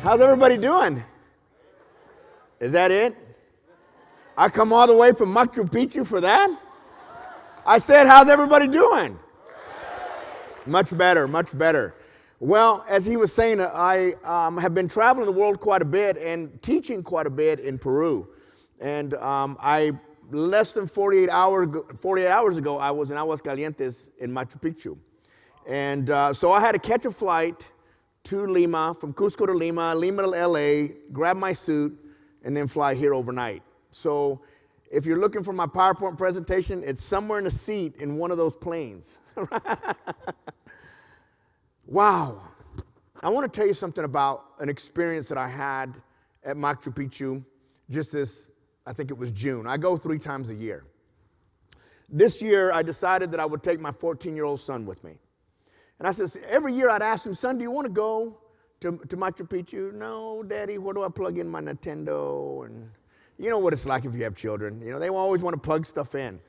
How's everybody doing? Is that it? I come all the way from Machu Picchu for that? I said, how's everybody doing? Much better, much better. Well, as he was saying, I have been traveling the world quite a bit and teaching quite a bit in Peru. And less than 48 hours ago, I was in Aguascalientes in Machu Picchu. And so I had to catch a flight to Lima, from Cusco to Lima, Lima to LA, grab my suit, and then fly here overnight. So if you're looking for my PowerPoint presentation, it's somewhere in a seat in one of those planes. Wow. I want to tell you something about an experience that I had at Machu Picchu just this, I think it was June. I go 3 times a year. This year, I decided that I would take my 14-year-old son with me. And I said, every year I'd ask him, son, do you want to go to Machu Picchu? No, Daddy, where do I plug in my Nintendo? And you know what it's like if you have children. You know, they always want to plug stuff in.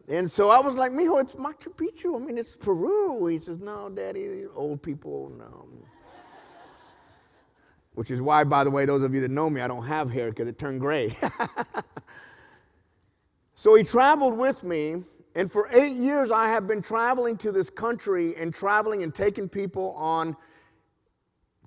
And so I was like, mijo, it's Machu Picchu. I mean, it's Peru. He says, no, Daddy, old people, no. Which is why, by the way, those of you that know me, I don't have hair because it turned gray. So he traveled with me. And for 8 years, I have been traveling to this country and traveling and taking people on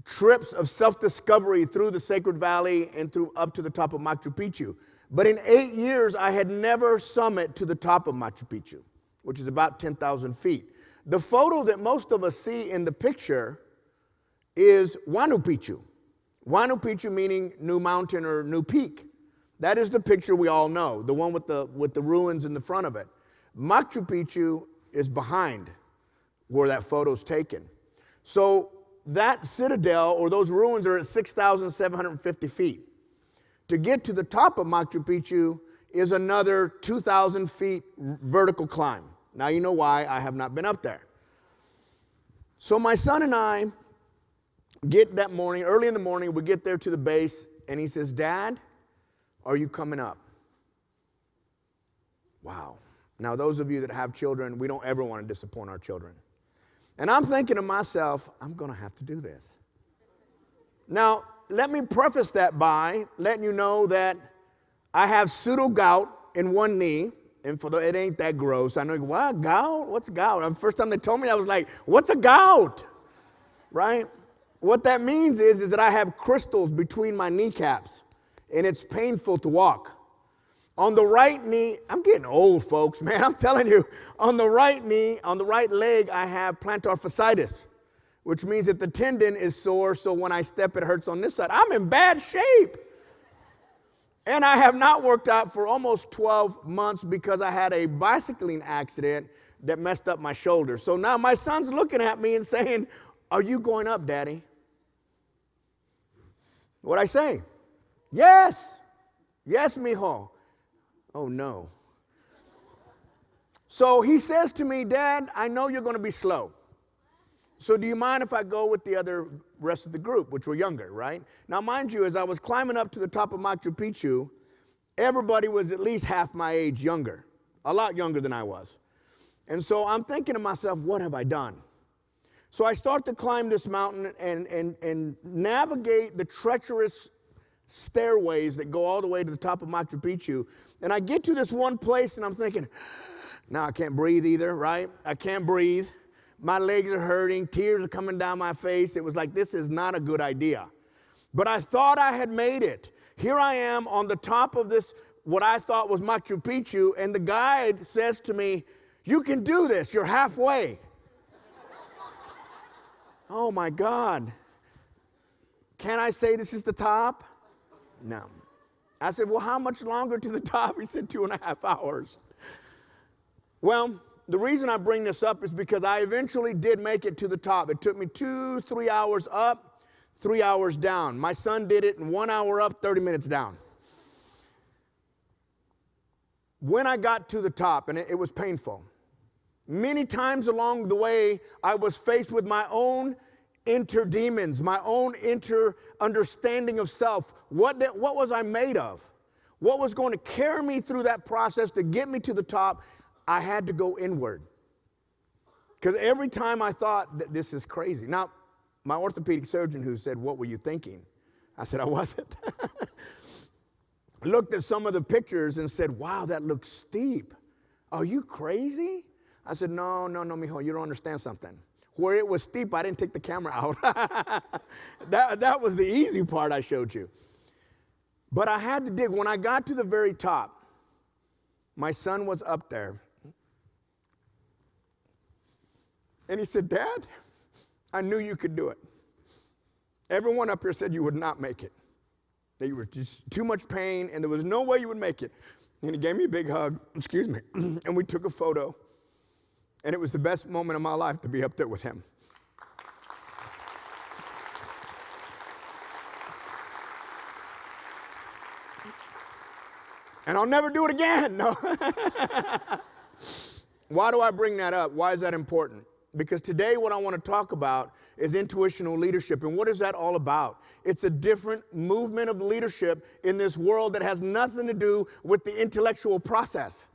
trips of self-discovery through the Sacred Valley and through up to the top of Machu Picchu. But in 8 years, I had never summited to the top of Machu Picchu, which is about 10,000 feet. The photo that most of us see in the picture is Huayna Picchu. Huayna Picchu meaning new mountain or new peak. That is the picture we all know, the one with the ruins in the front of it. Machu Picchu is behind where that photo's taken. So that citadel or those ruins are at 6,750 feet. To get to the top of Machu Picchu is another 2,000 feet vertical climb. Now you know why I have not been up there. So my son and I get that morning, early in the morning, we get there to the base, and he says, Dad, are you coming up? Wow. Now, those of you that have children, we don't ever want to disappoint our children. And I'm thinking to myself, I'm going to have to do this. Now, let me preface that by letting you know that I have pseudo gout in one knee. And it ain't that gross. I know, what, gout? What's gout? The first time they told me, I was like, what's a gout? Right? What that means is that I have crystals between my kneecaps, and it's painful to walk. On the right knee, I'm getting old, folks, man. I'm telling you, on the right knee, on the right leg, I have plantar fasciitis, which means that the tendon is sore, so when I step, it hurts on this side. I'm in bad shape. And I have not worked out for almost 12 months because I had a bicycling accident that messed up my shoulder. So now my son's looking at me and saying, are you going up, Daddy? What'd I say? Yes. Yes, mijo. Oh, no. So he says to me, Dad, I know you're going to be slow. So do you mind if I go with the rest of the group, which were younger, right? Now, mind you, as I was climbing up to the top of Machu Picchu, everybody was at least half my age younger, a lot younger than I was. And so I'm thinking to myself, what have I done? So I start to climb this mountain and navigate the treacherous stairways that go all the way to the top of Machu Picchu. And I get to this one place and I'm thinking, now I can't breathe either, right? I can't breathe. My legs are hurting. Tears are coming down my face. It was like, this is not a good idea. But I thought I had made it. Here I am on the top of this, what I thought was Machu Picchu, and the guide says to me, you can do this. You're halfway. Oh, my God. Can I say this is the top? No. I said, well, how much longer to the top? He said 2.5 hours. Well, the reason I bring this up is because I eventually did make it to the top. It took me 2-3 hours up, 3 hours down. My son did it in 1 hour up, 30 minutes down. When I got to the top, and it was painful, many times along the way, I was faced with my own inner demons, my own inner understanding of self. What was I made of? What was going to carry me through that process to get me to the top? I had to go inward. Because every time I thought, this is crazy. Now, my orthopedic surgeon who said, what were you thinking? I said, I wasn't. Looked at some of the pictures and said, wow, that looks steep. Are you crazy? I said, no, mijo, you don't understand something. Where it was steep, I didn't take the camera out. that was the easy part I showed you. But I had to dig. When I got to the very top, my son was up there. And he said, Dad, I knew you could do it. Everyone up here said you would not make it. That you were just too much pain and there was no way you would make it. And he gave me a big hug, excuse me, and we took a photo. And it was the best moment of my life to be up there with him. And I'll never do it again. No. Why do I bring that up? Why is that important? Because today what I want to talk about is intuitional leadership. And what is that all about? It's a different movement of leadership in this world that has nothing to do with the intellectual process.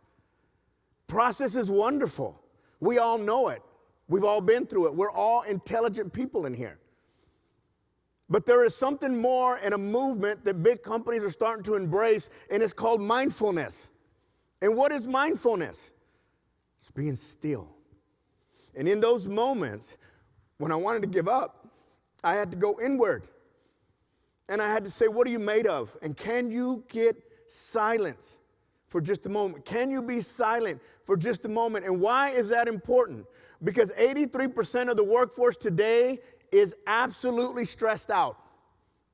Process is wonderful. We all know it. We've all been through it. We're all intelligent people in here. But there is something more in a movement that big companies are starting to embrace, and it's called mindfulness. And what is mindfulness? It's being still. And in those moments, when I wanted to give up, I had to go inward. And I had to say, what are you made of? And can you get silence for just a moment? Can you be silent for just a moment? And why is that important? Because 83% of the workforce today is absolutely stressed out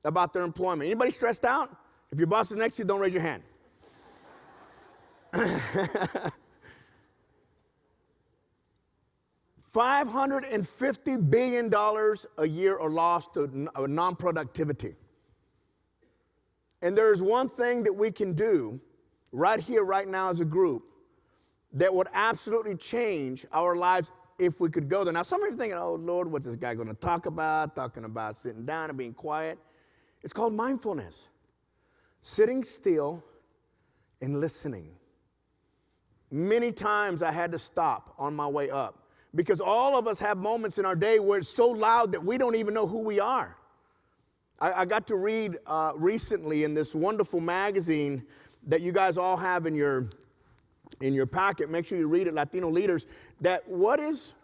about their employment. Anybody stressed out? If your boss is next to you, don't raise your hand. $550 billion a year are lost to non-productivity. And there is one thing that we can do right here, right now as a group that would absolutely change our lives if we could go there. Now, some of you are thinking, oh, Lord, what's this guy going to talk about? Talking about sitting down and being quiet. It's called mindfulness. Sitting still and listening. Many times I had to stop on my way up because all of us have moments in our day where it's so loud that we don't even know who we are. I got to read recently in this wonderful magazine that you guys all have in your packet. Make sure you read it, Latino Leaders, that what is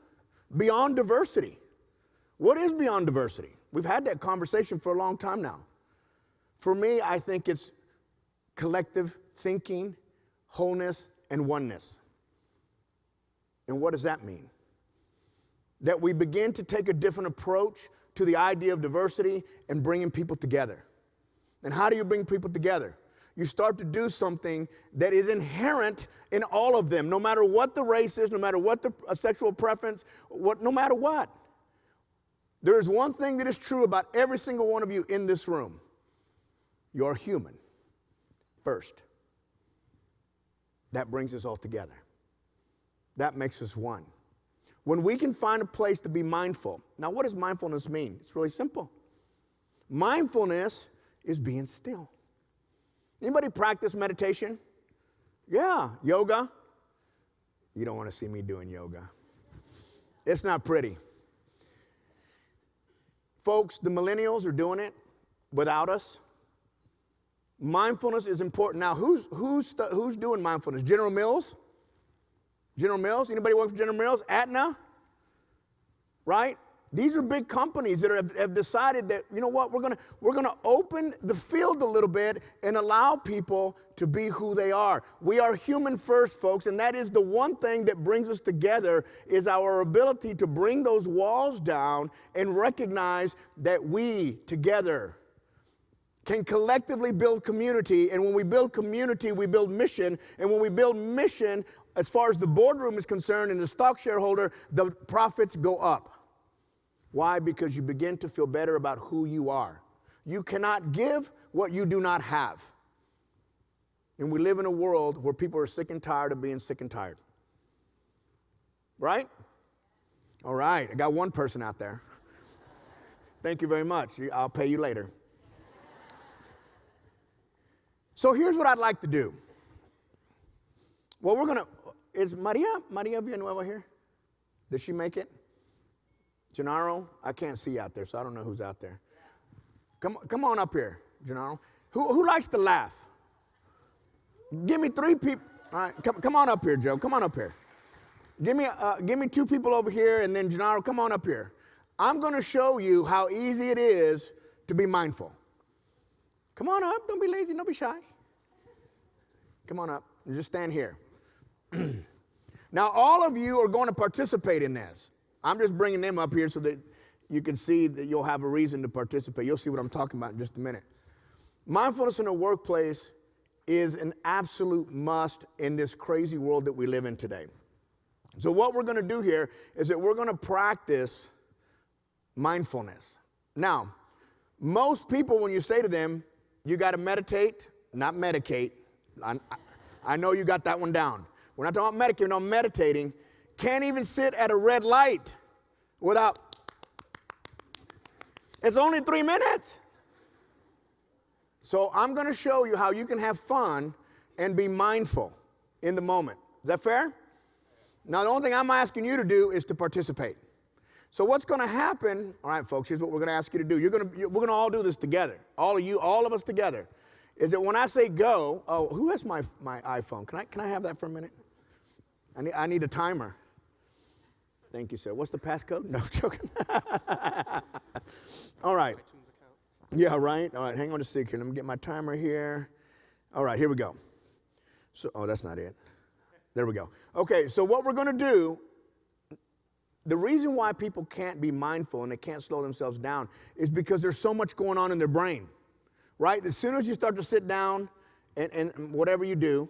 beyond diversity? What is beyond diversity? We've had that conversation for a long time now. For me, I think it's collective thinking, wholeness, and oneness. And what does that mean? That we begin to take a different approach to the idea of diversity and bringing people together. And how do you bring people together? You start to do something that is inherent in all of them, no matter what the race is, no matter what the sexual preference, no matter what. There is one thing that is true about every single one of you in this room. You're human first. That brings us all together. That makes us one. When we can find a place to be mindful. Now, what does mindfulness mean? It's really simple. Mindfulness is being still. Anybody practice meditation? Yeah. Yoga? You don't want to see me doing yoga. It's not pretty. Folks, the millennials are doing it without us. Mindfulness is important. Now, who's doing mindfulness? General Mills? General Mills? Anybody work for General Mills? Aetna? Right? These are big companies that have decided that, you know what, we're gonna open the field a little bit and allow people to be who they are. We are human first, folks, and that is the one thing that brings us together is our ability to bring those walls down and recognize that we together can collectively build community. And when we build community, we build mission. And when we build mission, as far as the boardroom is concerned and the stock shareholder, the profits go up. Why? Because you begin to feel better about who you are. You cannot give what you do not have. And we live in a world where people are sick and tired of being sick and tired. Right? All right, I got one person out there. Thank you very much. I'll pay you later. So here's what I'd like to do. Well, is Maria Villanueva here? Did she make it? Gennaro, I can't see out there, so I don't know who's out there. Come on up here, Gennaro. Who likes to laugh? Give me 3 people. All right, come on up here, Joe. Come on up here. Give me 2 people over here, and then Gennaro, come on up here. I'm going to show you how easy it is to be mindful. Come on up. Don't be lazy. Don't be shy. Come on up. And just stand here. Now, all of you are going to participate in this. I'm just bringing them up here so that you can see that you'll have a reason to participate. You'll see what I'm talking about in just a minute. Mindfulness in the workplace is an absolute must in this crazy world that we live in today. So what we're going to do here is that we're going to practice mindfulness. Now, most people, when you say to them, you got to meditate, not medicate. I know you got that one down. We're not talking about medicating, no meditating. Can't even sit at a red light without. It's only 3 minutes. So I'm going to show you how you can have fun and be mindful in the moment. Is that fair? Now, the only thing I'm asking you to do is to participate. So what's going to happen, all right, folks, here's what we're going to ask you to do. We're going to all do this together, all of you, all of us together, is that when I say go, oh, who has my iPhone? Can I have that for a minute? I need a timer. Thank you, sir. What's the passcode? No, joking. All right. Yeah, right. All right, hang on a second. Let me get my timer here. All right, here we go. So, oh, that's not it. There we go. Okay, so what we're going to do, the reason why people can't be mindful and they can't slow themselves down is because there's so much going on in their brain, right? As soon as you start to sit down and whatever you do,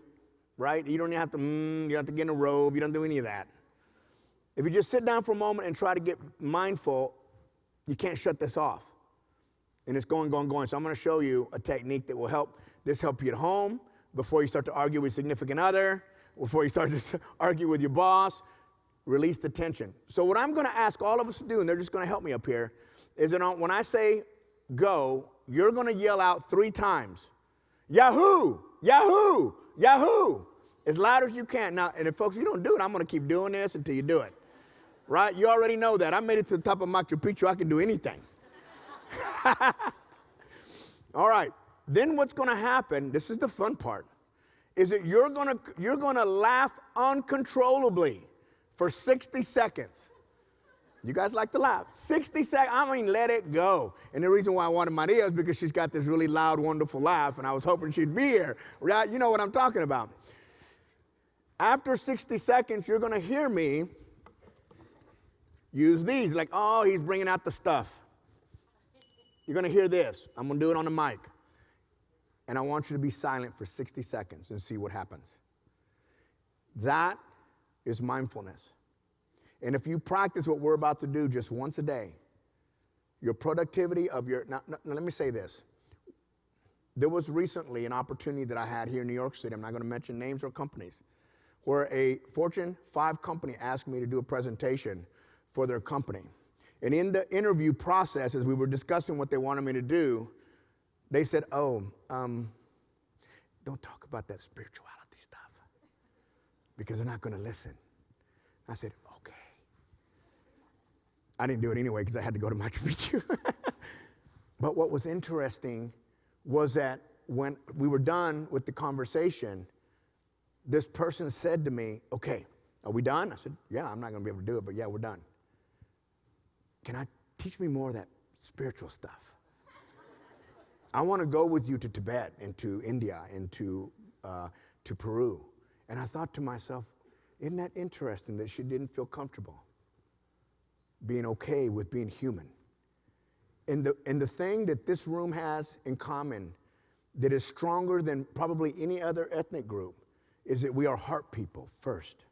right, you don't have to, you don't have to get in a robe, you don't do any of that. If you just sit down for a moment and try to get mindful, you can't shut this off. And it's going. So I'm going to show you a technique that will help you at home, before you start to argue with a significant other, before you start to argue with your boss. Release the tension. So what I'm going to ask all of us to do, and they're just going to help me up here, is that when I say go, you're going to yell out 3 times. Yahoo! Yahoo! Yahoo! As loud as you can. Now, and if folks, you don't do it, I'm going to keep doing this until you do it. Right? You already know that. I made it to the top of Machu Picchu. I can do anything. All right. Then what's going to happen, this is the fun part, is that you're going to laugh uncontrollably for 60 seconds. You guys like to laugh. 60 seconds, I mean, let it go. And the reason why I wanted Maria is because she's got this really loud, wonderful laugh, and I was hoping she'd be here. Right? You know what I'm talking about. After 60 seconds, you're going to hear me use these, like, oh, he's bringing out the stuff. You're going to hear this. I'm going to do it on the mic. And I want you to be silent for 60 seconds and see what happens. That is mindfulness. And if you practice what we're about to do just once a day, your productivity of your, now let me say this. There was recently an opportunity that I had here in New York City, I'm not going to mention names or companies, where a Fortune 5 company asked me to do a presentation for their company. And in the interview process, as we were discussing what they wanted me to do, they said, don't talk about that spirituality stuff because they're not going to listen. I said, okay. I didn't do it anyway because I had to go to Machu Picchu. But what was interesting was that when we were done with the conversation, this person said to me, okay, are we done? I said, yeah, I'm not going to be able to do it, but yeah, we're done. Can I teach me more of that spiritual stuff? I want to go with you to Tibet and to India and to Peru. And I thought to myself, isn't that interesting that she didn't feel comfortable being okay with being human? And the thing that this room has in common that is stronger than probably any other ethnic group is that we are heart people first.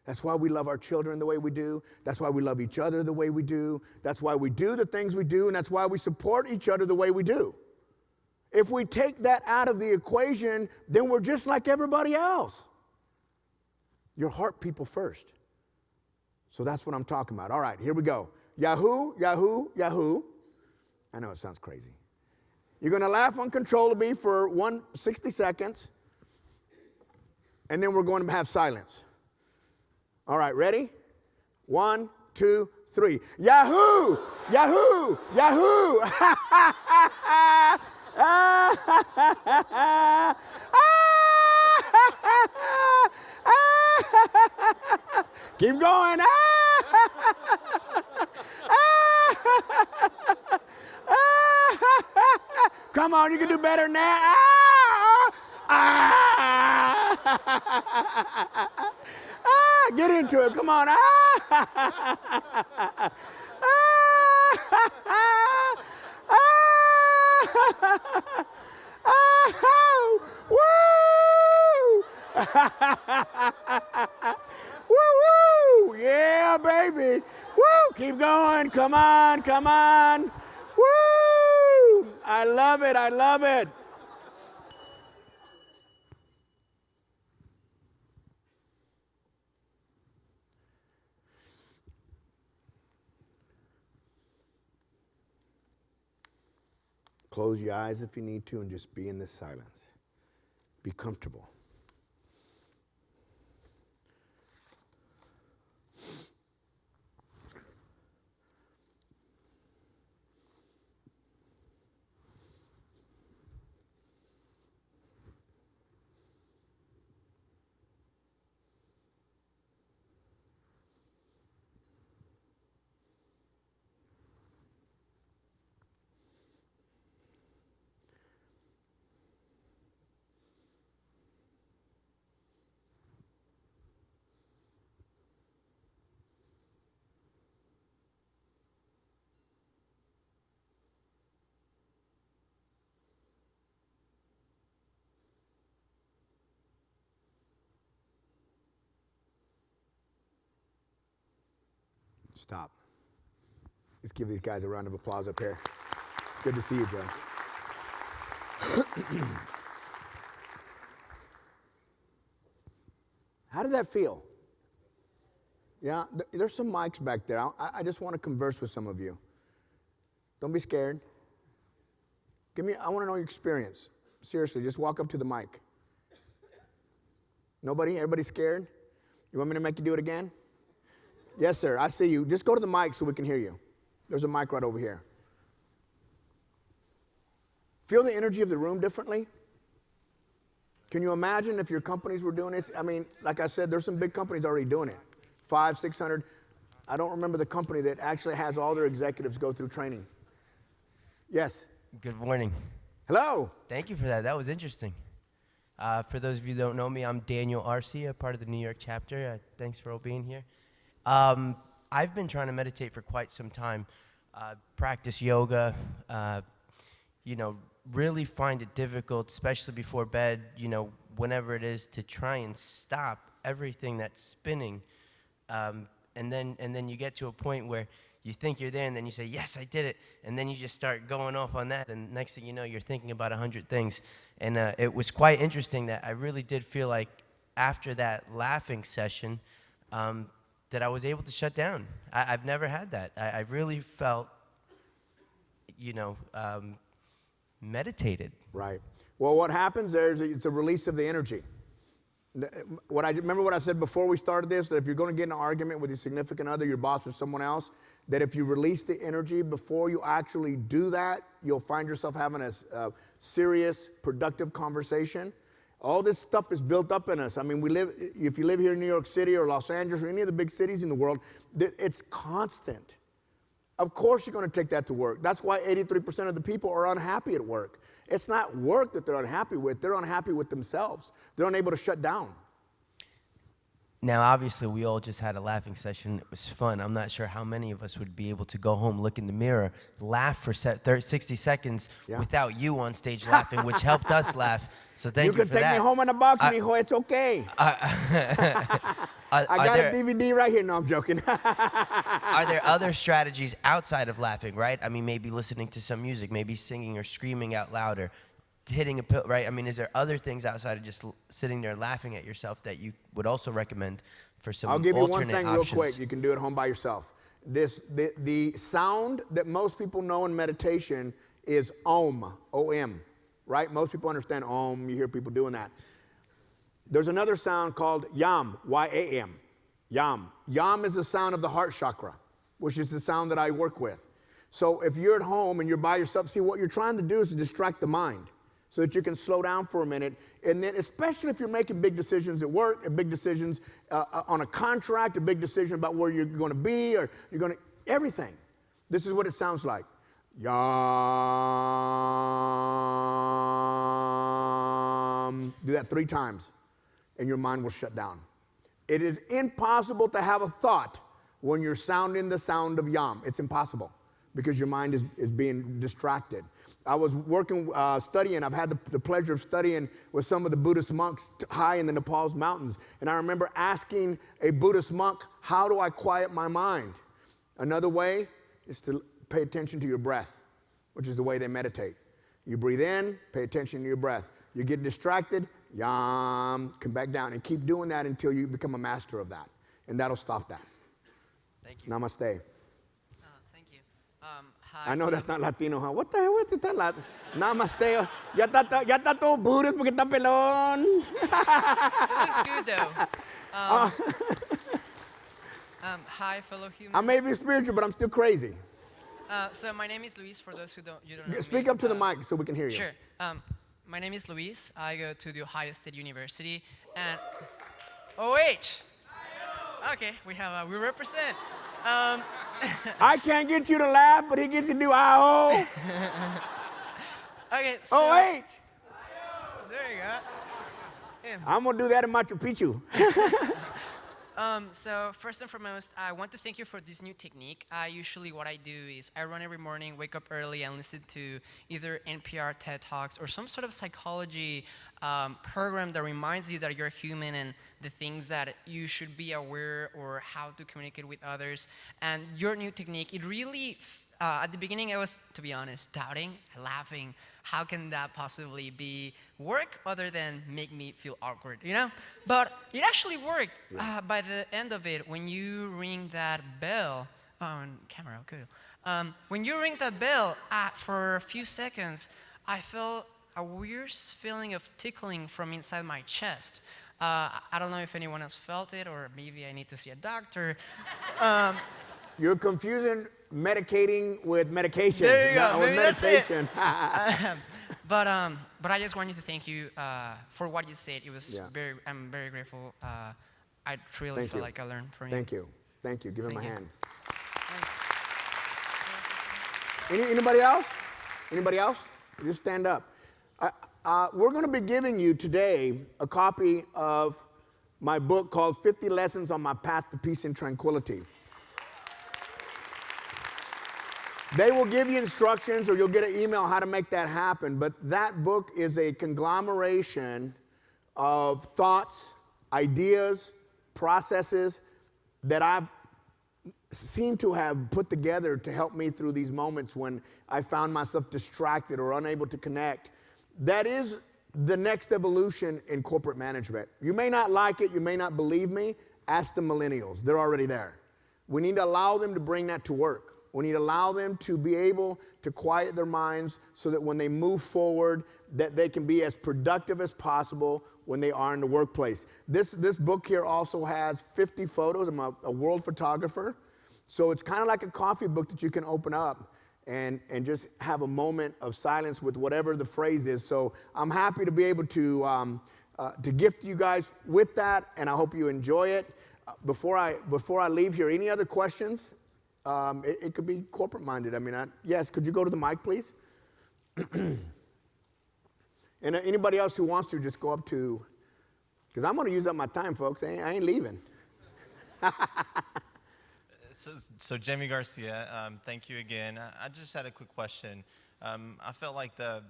That's why we love our children the way we do. That's why we love each other the way we do. That's why we do the things we do, and that's why we support each other the way we do. If we take that out of the equation, then we're just like everybody else. Your heart people first. So that's what I'm talking about. All right, here we go. Yahoo, Yahoo, Yahoo. I know it sounds crazy. You're going to laugh uncontrollably for 60 seconds, and then we're going to have silence. All right, ready? 1, 2, 3. Yahoo! Yahoo! Yahoo! Keep going. Come on, you can do better than that. Get into it. Come on. Woo! Woo! Yeah, baby. Woo! Keep going. Come on. Come on. Woo! I love it. I love it. Close your eyes if you need to and just be in this silence. Be comfortable. Stop. Let's give these guys a round of applause up here. It's good to see you, Joe. How did that feel? Yeah, there's some mics back there. I just want to converse with some of you. Don't be scared. I want to know your experience. Seriously, just walk up to the mic. Nobody? Everybody scared? You want me to make you do it again? Yes, sir. I see you. Just go to the mic so we can hear you. There's a mic right over here. Feel the energy of the room differently? Can you imagine if your companies were doing this? I mean, like I said, there's some big companies already doing it. 500, 600. I don't remember the company that actually has all their executives go through training. Yes? Good morning. Hello. Thank you for that. That was interesting. For those of you who don't know me, I'm Daniel Arce, a part of the New York chapter. Thanks for all being here. I've been trying to meditate for quite some time, practice yoga, really find it difficult, especially before bed, whenever it is, to try and stop everything that's spinning. And then you get to a point where you think you're there, and then you say, yes, I did it. And then you just start going off on that, and next thing you know, you're thinking about 100 things. And it was quite interesting that I really did feel like after that laughing session, that I was able to shut down. I've never had that. I really felt, meditated. Right. Well, what happens there is it's a release of the energy. Remember what I said before we started this, that if you're going to get in an argument with your significant other, your boss, or someone else, that if you release the energy before you actually do that, you'll find yourself having a serious, productive conversation. All this stuff is built up in us. I mean, if you live here in New York City or Los Angeles or any of the big cities in the world, it's constant. Of course you're going to take that to work. That's why 83% of the people are unhappy at work. It's not work that they're unhappy with. They're unhappy with themselves. They're unable to shut down. Now, obviously, we all just had a laughing session. It was fun. I'm not sure how many of us would be able to go home, look in the mirror, laugh for 60 seconds without you on stage laughing, which helped us laugh. So thank you for that. You can take me home in a box, mijo. It's okay. I got a DVD right here. No, I'm joking. Are there other strategies outside of laughing, right? I mean, maybe listening to some music, maybe singing or screaming out louder, hitting a pill, right? I mean, is there other things outside of just sitting there laughing at yourself that you would also recommend for some alternate options? I'll give you one thing real quick. You can do it home by yourself. The sound that most people know in meditation is Om, O-M, right? Most people understand Om. You hear people doing that. There's another sound called Yam, Y-A-M, Yam. Yam is the sound of the heart chakra, which is the sound that I work with. So if you're at home and you're by yourself, see, what you're trying to do is to distract the mind so that you can slow down for a minute. And then especially if you're making big decisions at work, big decisions on a contract, a big decision about where you're going to be, or you're going to, everything. This is what it sounds like. Yum. Do that 3 times, and your mind will shut down. It is impossible to have a thought when you're sounding the sound of yum. It's impossible because your mind is being distracted. I was working, studying. I've had the pleasure of studying with some of the Buddhist monks high in the Nepal's mountains. And I remember asking a Buddhist monk, how do I quiet my mind? Another way is to pay attention to your breath, which is the way they meditate. You breathe in, pay attention to your breath. You get distracted, yum, come back down, and keep doing that until you become a master of that. And that'll stop that. Thank you. Namaste. Thank you. Hi. I know that's not Latino, huh? What the hell is that? Namaste. Ya está todo Buddhist porque está pelón. It looks good though. Hi, fellow humans. I may be spiritual, but I'm still crazy. So my name is Luis. For those who don't know Speak me. up to the mic so we can hear you. Sure. My name is Luis. I go to the Ohio State University, and OH. Okay, we represent. I can't get you to laugh, but he gets to do IO. Okay. So, OH. There you go. Yeah. I'm going to do that in Machu Picchu. So first and foremost, I want to thank you for this new technique. Usually what I do is I run every morning, wake up early, and listen to either NPR, TED Talks, or some sort of psychology program that reminds you that you're human and the things that you should be aware or how to communicate with others. And your new technique, it really, at the beginning I was, to be honest, doubting, laughing. How can that possibly be work other than make me feel awkward, you know? But it actually worked. By the end of it, when you ring that bell, on camera, cool. When you ring that bell, for a few seconds, I felt a weird feeling of tickling from inside my chest. I don't know if anyone else felt it, or maybe I need to see a doctor. You're confusing medicating with medication. There you go. With Maybe that's meditation. But I just wanted to thank you for what you said. It was I'm very grateful. I truly feel like I learned from you. Thank you. Thank you. Give him a hand. Thanks. Anybody else? Anybody else? Just stand up. We're going to be giving you today a copy of my book called 50 Lessons on My Path to Peace and Tranquility. They will give you instructions, or you'll get an email how to make that happen. But that book is a conglomeration of thoughts, ideas, processes that I've seemed to have put together to help me through these moments when I found myself distracted or unable to connect. That is the next evolution in corporate management. You may not like it, you may not believe me. Ask the millennials. They're already there. We need to allow them to bring that to work. We need to allow them to be able to quiet their minds so that when they move forward, that they can be as productive as possible when they are in the workplace. This book here also has 50 photos. I'm a world photographer. So it's kind of like a coffee book that you can open up and just have a moment of silence with whatever the phrase is. So I'm happy to be able to gift you guys with that, and I hope you enjoy it. Before I leave here, any other questions? It could be corporate-minded. I mean, yes, could you go to the mic, please? And anybody else who wants to, just go up to, because I'm going to use up my time, folks. I ain't leaving. So Jamie Garcia, thank you again. I just had a quick question. I felt like the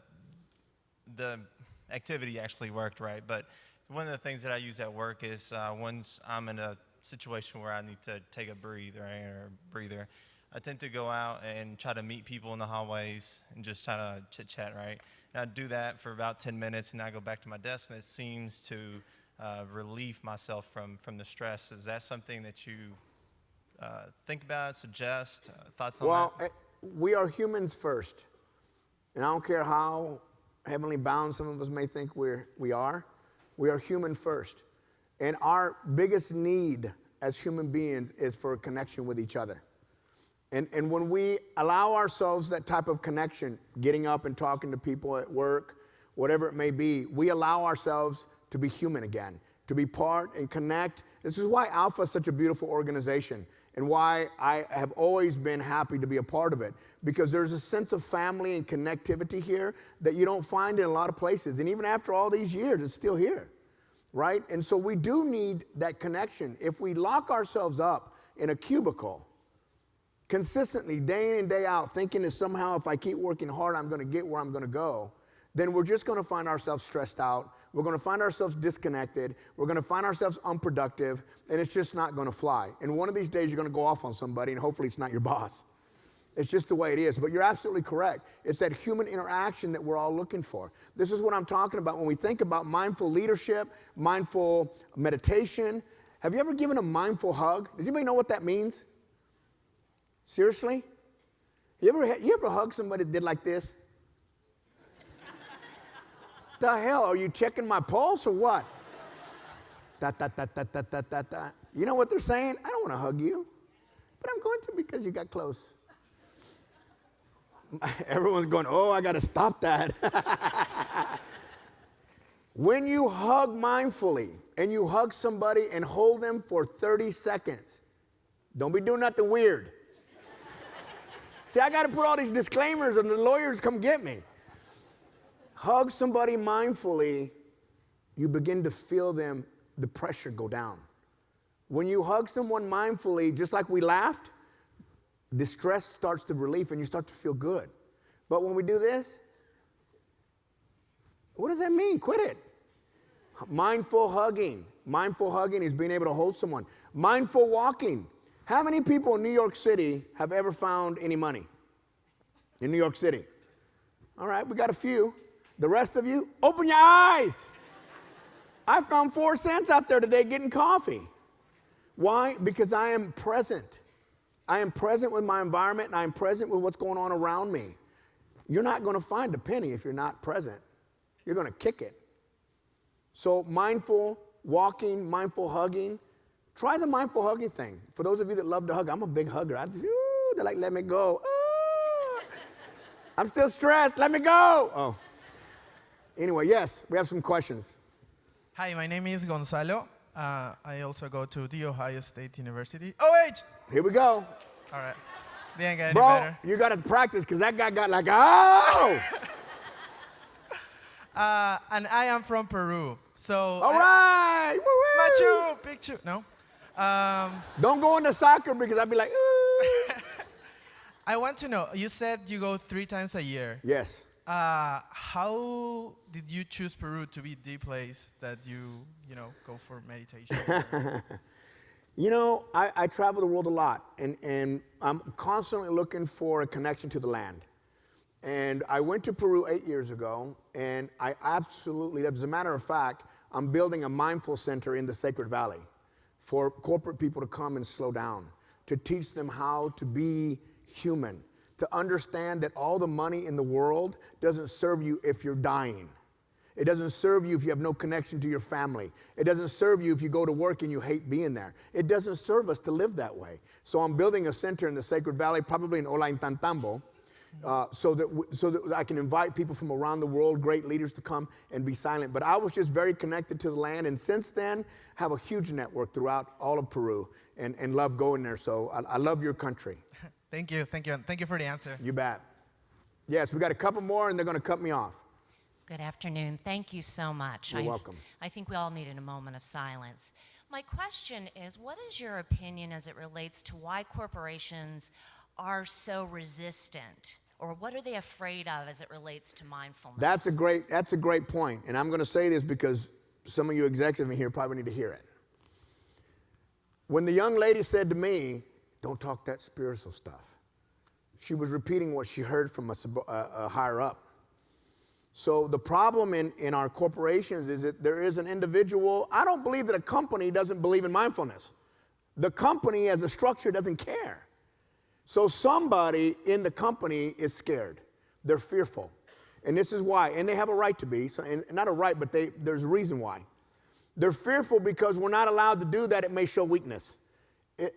activity actually worked, right? But one of the things that I use at work is once I'm in a situation where I need to take a breather, I tend to go out and try to meet people in the hallways and just try to chit-chat, right? And I do that for about 10 minutes, and I go back to my desk, and it seems to relieve myself from the stress. Is that something that you think about, suggest, thoughts on that? Well, we are humans first. And I don't care how heavenly bound some of us may think we are. We are human first. And our biggest need as human beings is for a connection with each other. And when we allow ourselves that type of connection, getting up and talking to people at work, whatever it may be, we allow ourselves to be human again, to be part and connect. This is why ALPFA is such a beautiful organization and why I have always been happy to be a part of it, because there's a sense of family and connectivity here that you don't find in a lot of places. And even after all these years, it's still here, right? And so we do need that connection. If we lock ourselves up in a cubicle, consistently, day in and day out, thinking that somehow if I keep working hard, I'm going to get where I'm going to go, then we're just going to find ourselves stressed out. We're going to find ourselves disconnected. We're going to find ourselves unproductive, and it's just not going to fly. And one of these days, you're going to go off on somebody, and hopefully it's not your boss. It's just the way it is. But you're absolutely correct. It's that human interaction that we're all looking for. This is what I'm talking about when we think about mindful leadership, mindful meditation. Have you ever given a mindful hug? Does anybody know what that means? Seriously? You ever hug somebody that did like this? The hell, are you checking my pulse or what? Da, da, da, da, da, da, da, da. You know what they're saying? I don't want to hug you, but I'm going to because you got close. Everyone's going, oh, I got to stop that. When you hug mindfully and you hug somebody and hold them for 30 seconds, don't be doing nothing weird. See, I got to put all these disclaimers and the lawyers come get me. Hug somebody mindfully, you begin to feel the pressure go down. When you hug someone mindfully, just like we laughed, the stress starts to relieve and you start to feel good. But when we do this, what does that mean? Quit it. Mindful hugging. Mindful hugging is being able to hold someone. Mindful walking. How many people in New York City have ever found any money in New York City? All right, we got a few. The rest of you, open your eyes. I found 4 cents out there today getting coffee. Why? Because I am present. I am present with my environment and I am present with what's going on around me. You're not going to find a penny if you're not present. You're going to kick it. So mindful walking, mindful hugging. Try the mindful hugging thing. For those of you that love to hug, I'm a big hugger. They're like, let me go. Ooh. I'm still stressed. Let me go. Oh. Anyway, yes, we have some questions. Hi, my name is Gonzalo. I also go to The Ohio State University. OH! Here we go. All right. Didn't get any Bro, better. you got to practice because that guy got like, oh! And I am from Peru. So All right. Woo-woo. Machu Picchu. No. Don't go into soccer because I'd be like, ooh. I want to know, you said you go 3 times a year. Yes. How did you choose Peru to be the place that you go for meditation? You know, I travel the world a lot, and I'm constantly looking for a connection to the land. And I went to Peru 8 years ago, and I absolutely, as a matter of fact, I'm building a mindful center in the Sacred Valley for corporate people to come and slow down, to teach them how to be human, to understand that all the money in the world doesn't serve you if you're dying. It doesn't serve you if you have no connection to your family. It doesn't serve you if you go to work and you hate being there. It doesn't serve us to live that way. So I'm building a center in the Sacred Valley, probably in Ollantaytambo, so that I can invite people from around the world, great leaders, to come and be silent. But I was just very connected to the land, and since then, have a huge network throughout all of Peru, and love going there. So I love your country. Thank you for the answer. You bet. Yes, we got a couple more, and they're going to cut me off. Good afternoon. Thank you so much. You're welcome. I think we all needed a moment of silence. My question is, what is your opinion as it relates to why corporations are so resistant, or what are they afraid of as it relates to mindfulness? That's a great point, and I'm going to say this because some of you executives in here probably need to hear it. When the young lady said to me, "Don't talk that spiritual stuff," she was repeating what she heard from a higher up. So the problem in our corporations is that there is an individual. I don't believe that a company doesn't believe in mindfulness. The company as a structure doesn't care. So somebody in the company is scared. They're fearful. And this is why. And they have a right to be. So, and not a right, but there's a reason why. They're fearful because we're not allowed to do that. It may show weakness.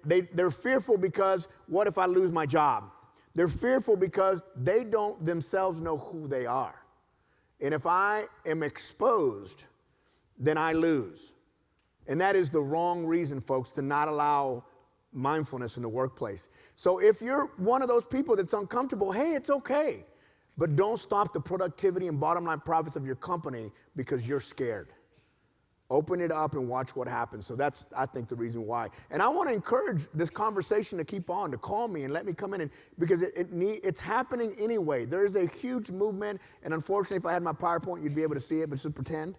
They're fearful because what if I lose my job? They're fearful because they don't themselves know who they are. And if I am exposed, then I lose. And that is the wrong reason, folks, to not allow mindfulness in the workplace. So if you're one of those people that's uncomfortable, hey, it's okay. But don't stop the productivity and bottom line profits of your company because you're scared. Open it up and watch what happens. So that's, I think, the reason why. And I want to encourage this conversation to keep on, to call me and let me come in, because it's happening anyway. There is a huge movement, and unfortunately, if I had my PowerPoint, you'd be able to see it, but just pretend.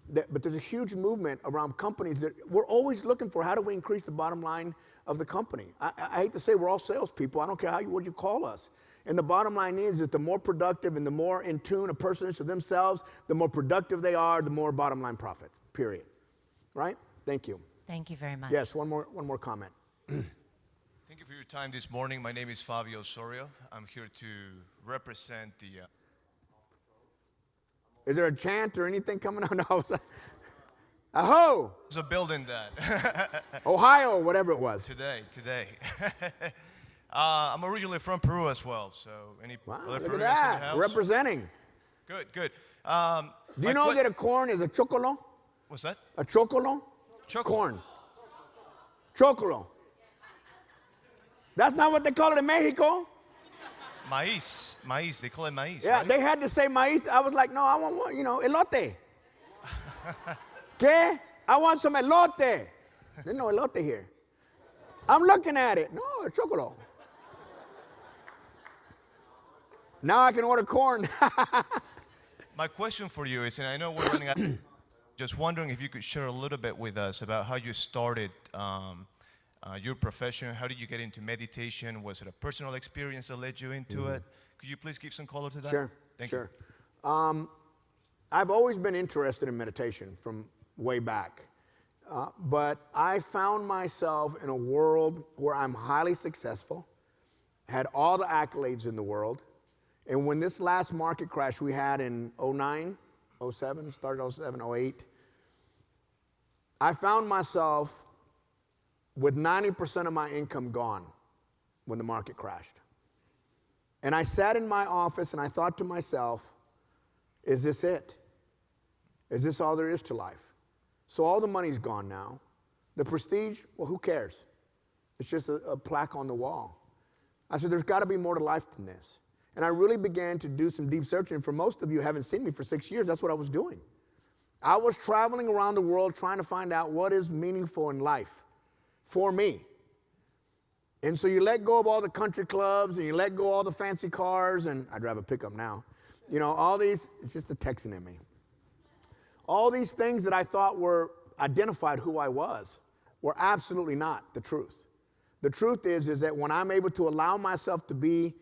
But there's a huge movement around companies that we're always looking for, how do we increase the bottom line of the company? I hate to say we're all salespeople. I don't care what you call us. And the bottom line is that the more productive and the more in tune a person is to themselves, the more productive they are, the more bottom line profits, period. Right? Thank you. Thank you very much. Yes, one more comment. Thank you for your time this morning. My name is Fabio Osorio. I'm here to represent the... Is there a chant or anything coming on? No, I was like, aho! There's a building that... Ohio, whatever it was. Today. I'm originally from Peru as well, so any Wow, other look at Peruvians in the that, house? representing. Good. Do you know that a corn is a chocolo? What's that? A chocolo? Corn. Chocolo. That's not what they call it in Mexico. Maíz. They call it maíz, Yeah, right? they had to say maíz. I was like, no, I want, elote. ¿Qué? I want some elote. There's no elote here. I'm looking at it. No, it's chocolo. Now I can order corn. My question for you is, and I know we're running out, just wondering if you could share a little bit with us about how you started your profession. How did you get into meditation? Was it a personal experience that led you into it? Could you please give some color to that? Sure, Thank sure. you. I've always been interested in meditation from way back. But I found myself in a world where I'm highly successful, had all the accolades in the world. And when this last market crash we had in 09, 07, started 07, 08, I found myself with 90% of my income gone when the market crashed. And I sat in my office and I thought to myself, is this it? Is this all there is to life? So all the money's gone now. The prestige, well, who cares? It's just a plaque on the wall. I said, there's got to be more to life than this. And I really began to do some deep searching. For most of you who haven't seen me for 6 years, that's what I was doing. I was traveling around the world trying to find out what is meaningful in life for me. And so you let go of all the country clubs and you let go of all the fancy cars, and I drive a pickup now. All these, it's just the Texan in me. All these things that I thought were identified who I was were absolutely not the truth. The truth is that when I'm able to allow myself to be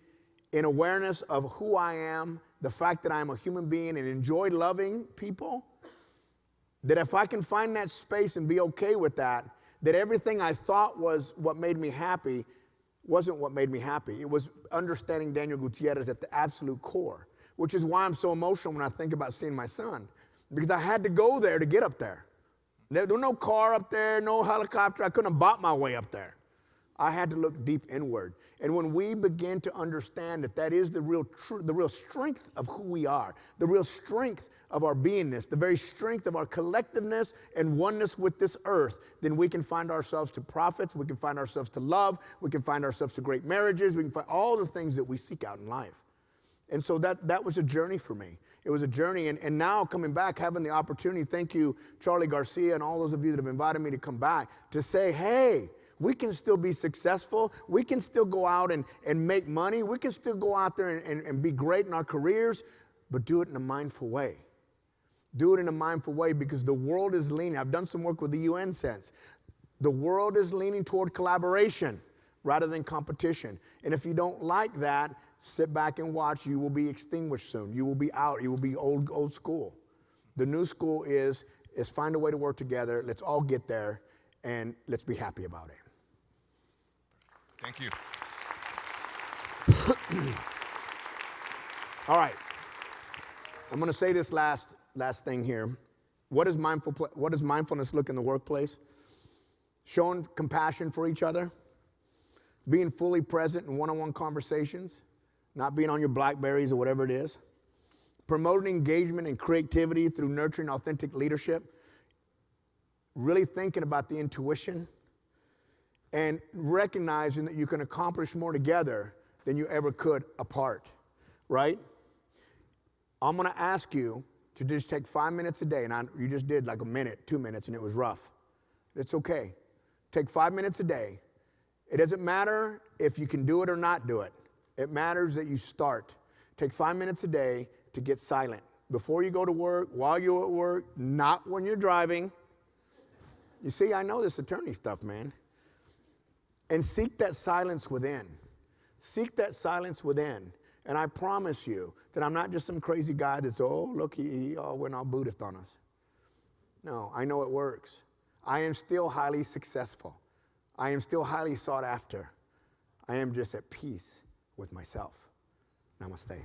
in awareness of who I am, the fact that I'm a human being and enjoy loving people, that if I can find that space and be okay with that, that everything I thought was what made me happy wasn't what made me happy. It was understanding Daniel Gutierrez at the absolute core, which is why I'm so emotional when I think about seeing my son, because I had to go there to get up there. There was no car up there, no helicopter. I couldn't have bought my way up there. I had to look deep inward. And when we begin to understand that that is the real strength of who we are, the real strength of our beingness, the very strength of our collectiveness and oneness with this earth, then we can find ourselves to profits, we can find ourselves to love, we can find ourselves to great marriages, we can find all the things that we seek out in life. And so that was a journey for me. It was a journey, and now coming back, having the opportunity, thank you, Charlie Garcia, and all those of you that have invited me to come back, to say, hey, we can still be successful. We can still go out and make money. We can still go out there and be great in our careers, but do it in a mindful way. Do it in a mindful way, because the world is leaning. I've done some work with the UN since. The world is leaning toward collaboration rather than competition. And if you don't like that, sit back and watch. You will be extinguished soon. You will be out. You will be old school. The new school is find a way to work together. Let's all get there, and let's be happy about it. Thank you. All right. I'm going to say this last thing here. What does mindfulness look in the workplace? showing compassion for each other, being fully present in one-on-one conversations, not being on your Blackberries or whatever it is, promoting engagement and creativity through nurturing authentic leadership, really thinking about the intuition, and recognizing that you can accomplish more together than you ever could apart, right? I'm gonna ask you to just take 5 minutes a day, and you just did like a minute, 2 minutes, and it was rough. It's okay. Take 5 minutes a day. It doesn't matter if you can do it or not do it. It matters that you start. Take 5 minutes a day to get silent. Before you go to work, while you're at work, not when you're driving. You see, I know this attorney stuff, man. And seek that silence within. Seek that silence within. And I promise you that I'm not just some crazy guy that's, oh, look, he went all Buddhist on us. No, I know it works. I am still highly successful. I am still highly sought after. I am just at peace with myself. Namaste.